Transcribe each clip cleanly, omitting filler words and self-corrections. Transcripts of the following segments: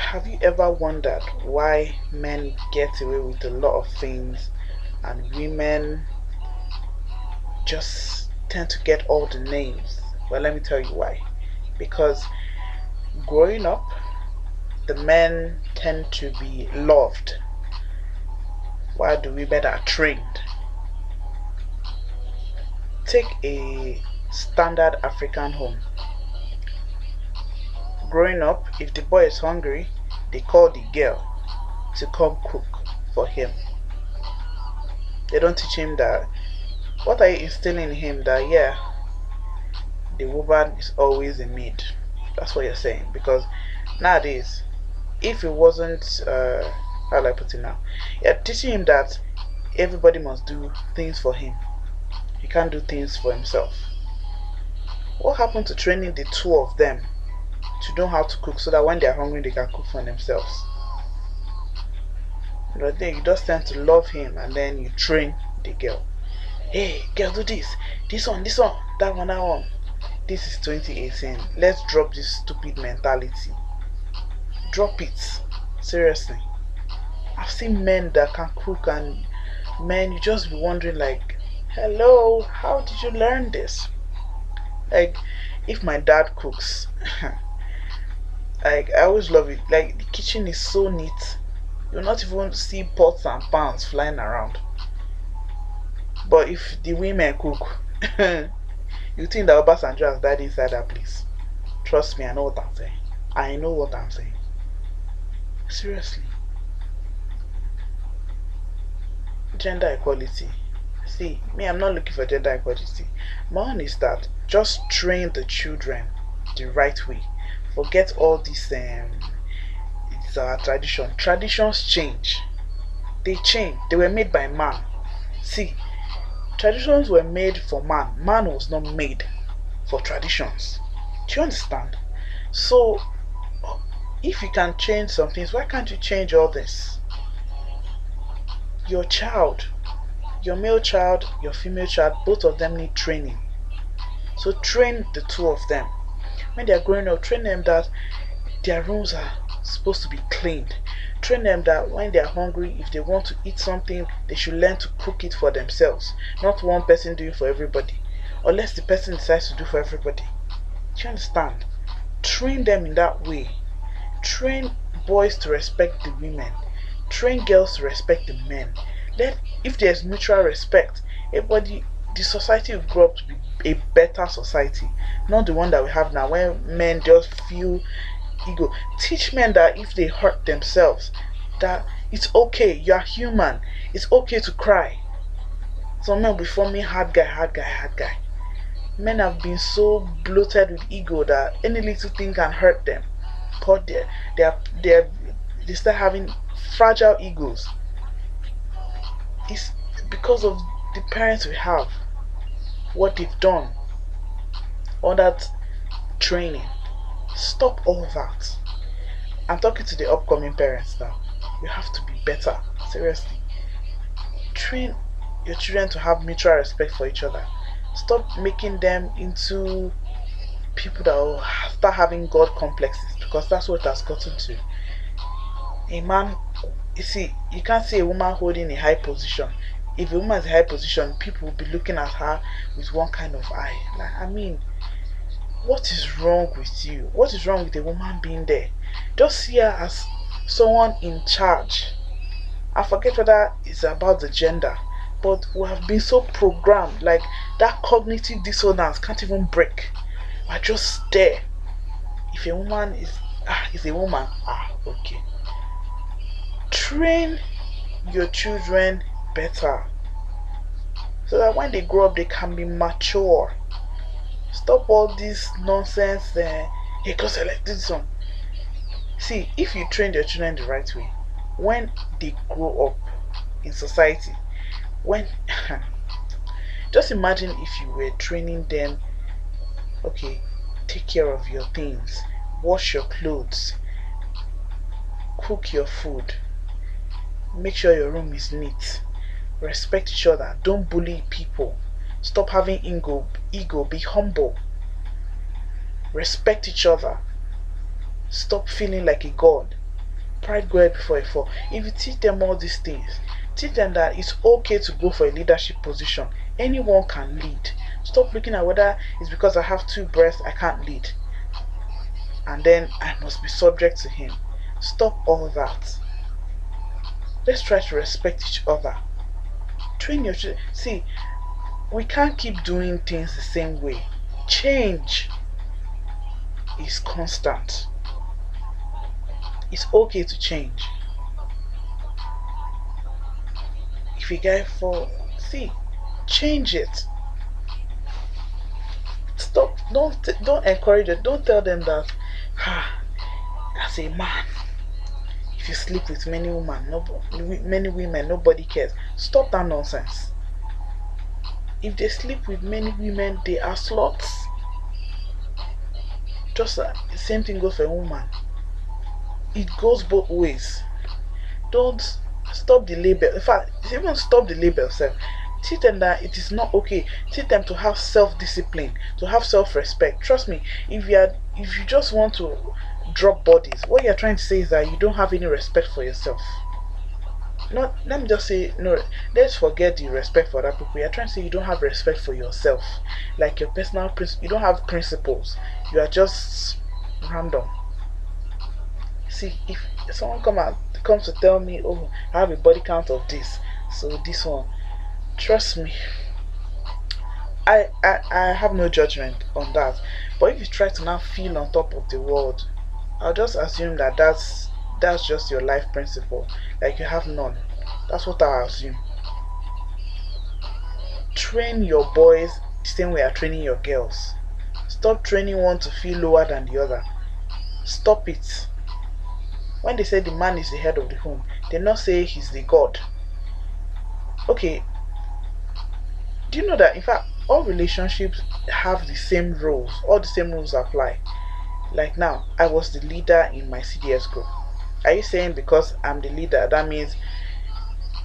Have you ever wondered why men get away with a lot of things and women just tend to get all the names? Well, let me tell you why. Because growing up, the men tend to be loved while the women are trained. Take a standard African home. Growing up, if the boy is hungry, they call the girl to come cook for him. They don't teach him that. What are you instilling in him? That, yeah, the woman is always a maid. That's what you're saying. Because nowadays, if it wasn't, how do I put it now? You're teaching him that everybody must do things for him. He can't do things for himself. What happened to training the two of them to know how to cook so that when they're hungry they can cook for themselves? But then you just tend to love him and then you train the girl. Hey, girl, do this one, that one, that one. This is 2018. Let's drop this stupid mentality. Drop it. Seriously. I've seen men that can cook, and men, you just be wondering, like, hello, how did you learn this? Like, if my dad cooks, like, I always love it. Like, the kitchen is so neat. You'll not even see pots and pans flying around. But if the women cook, you think that Obasanjo has died inside that place. Trust me, I know what I'm saying. I know what I'm saying. Seriously. Gender equality. See, me, I'm not looking for gender equality. My own is that just train the children the right way. Forget all this, it's our tradition. Traditions change. They change. They were made by man. See, traditions were made for man. Man was not made for traditions. Do you understand? So, if you can change some things, why can't you change all this? Your child, your male child, your female child, both of them need training. So train the two of them. When they are growing up, train them that their rooms are supposed to be cleaned. Train them that when they are hungry, if they want to eat something, they should learn to cook it for themselves. Not one person doing for everybody. Unless the person decides to do for everybody. Do you understand? Train them in that way. Train boys to respect the women. Train girls to respect the men. If there's mutual respect, everybody, the society will grow up to be a better society. Not the one that we have now, where men just feel ego. Teach men that if they hurt themselves, that it's okay, you are human. It's okay to cry. Some men before me, hard guy, hard guy, hard guy. Men have been so bloated with ego that any little thing can hurt them. Cause they start having fragile egos. It's because of the parents we have, what they've done, all that training. Stop all that. I'm talking to the upcoming parents now. You have to be better. Seriously. Train your children to have mutual respect for each other. Stop making them into people that will start having God complexes, because that's what it has gotten to. A man, you see, you can't see a woman holding a high position. If a woman is in a high position, people will be looking at her with one kind of eye. Like, I mean, what is wrong with you? What is wrong with a woman being there? Just see her as someone in charge. I forget whether it's about the gender, but we have been so programmed, like that cognitive dissonance can't even break. We're just there. If a woman is a woman, okay. Train your children better so that when they grow up they can be mature. Stop all this nonsense. Hey, go select this one. See, if you train your children the right way, when they grow up in society, when just imagine if you were training them, okay, take care of your things, wash your clothes, cook your food, make sure your room is neat, respect each other, don't bully people, stop having ego, be humble, respect each other, stop feeling like a god. pride goeth before a fall. If you teach them all these things, teach them that it's okay to go for a leadership position. Anyone can lead. Stop looking at whether it's because I have two breasts I can't lead, and then I must be subject to him. Stop all that. Let's try to respect each other. Train your children. See, we can't keep doing things the same way. Change is constant. It's okay to change. If you guys fall, see, change it. Stop. Don't encourage it. Don't tell them that, as a man, if you sleep with many women, nobody cares. Stop that nonsense. If they sleep with many women, they are sluts. Just the same thing goes for a woman. It goes both ways. Don't stop the label. In fact, even stop the label self. Teach them that it is not okay. Teach them to have self-discipline, to have self-respect. Trust me, if you just want to drop bodies, what you're trying to say is that you don't have any respect for yourself. Not, let me just say, no, let's forget the respect for other people. You're trying to say you don't have respect for yourself. Like your personal principles. You don't have principles. You are just random. See, if someone comes to tell me, oh, I have a body count of this, so this one, trust me, I have no judgment on that. But if you try to now feel on top of the world, I'll just assume that that's just your life principle. Like you have none. That's what I'll assume. Train your boys the same way you're training your girls. Stop training one to feel lower than the other. Stop it. When they say the man is the head of the home, they not say he's the god. Okay, do you know that in fact all relationships have the same rules? All the same rules apply. Like now, I was the leader in my CDS group. Are you saying because I'm the leader that means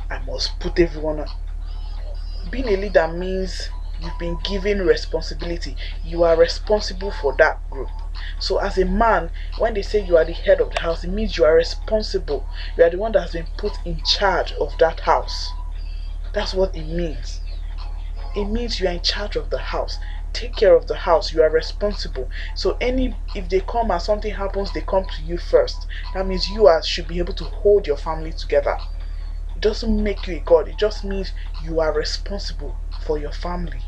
I must put everyone on? Being a leader means you've been given responsibility. You are responsible for that group. So as a man, when they say you are the head of the house, it means you are responsible. You are the one that has been put in charge of that house. That's what it means. It means you are in charge of the house. Take care of the house. You are responsible. So if they come and something happens, they come to you first. That means you should be able to hold your family together. It doesn't make you a god. It just means you are responsible for your family.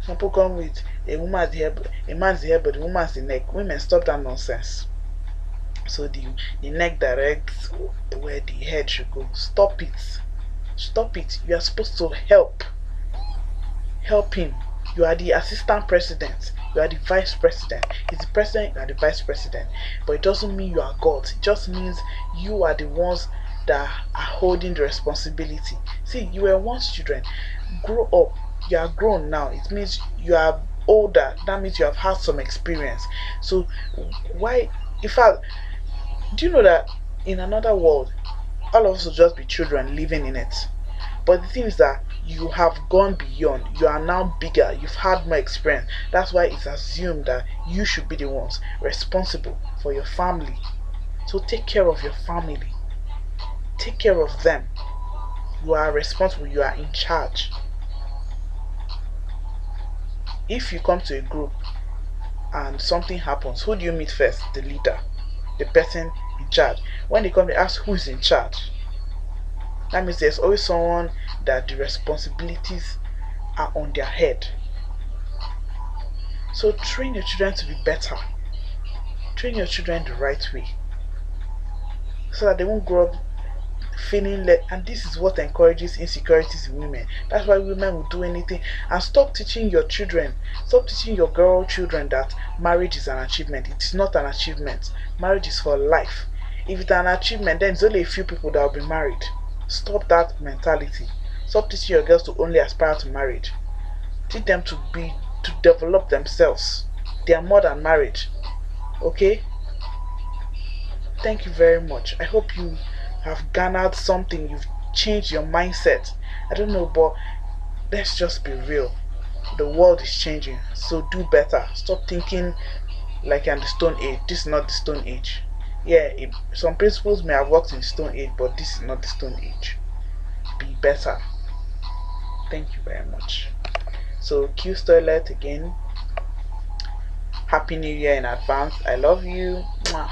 Some people come with a woman's hair, a man's hair, but the woman's the neck. Women, stop that nonsense. So the neck directs where the head should go. Stop it. Stop it. You are supposed to help. Help him. You are the assistant president. You are the vice president. He's the president, you are the vice president. But it doesn't mean you are God. It just means you are the ones that are holding the responsibility. See, you were once children. Grow up. You are grown now. It means you are older. That means you have had some experience. So why, in fact, do you know that in another world, all of us will just be children living in it? But the thing is that you have gone beyond. You are now bigger. You've had more experience. That's why it's assumed that you should be the ones responsible for your family. So take care of your family. Take care of them. You are responsible. You are in charge. If you come to a group and something happens, who do you meet first? The leader, the person in charge. When they come, they ask who's in charge. That means there's always someone that the responsibilities are on their head. So train your children to be better. Train your children the right way, so that they won't grow up feeling led. And this is what encourages insecurities in women. That's why women will do anything. And stop teaching your children, stop teaching your girl children that marriage is an achievement. It is not an achievement. Marriage is for life. If it's an achievement, then it's only a few people that will be married. Stop that mentality. Stop teaching your girls to only aspire to marriage. Teach them to develop themselves. They are more than marriage. Okay? Thank you very much. I hope you have garnered something. You've changed your mindset. I don't know, but let's just be real. The world is changing. So do better. Stop thinking like in the Stone Age. This is not the Stone Age. Yeah, some principles may have worked in the Stone Age, but this is not the Stone Age. Be better. Thank you very much. So Q's Toilet again. Happy New Year in advance. I love you. Mwah.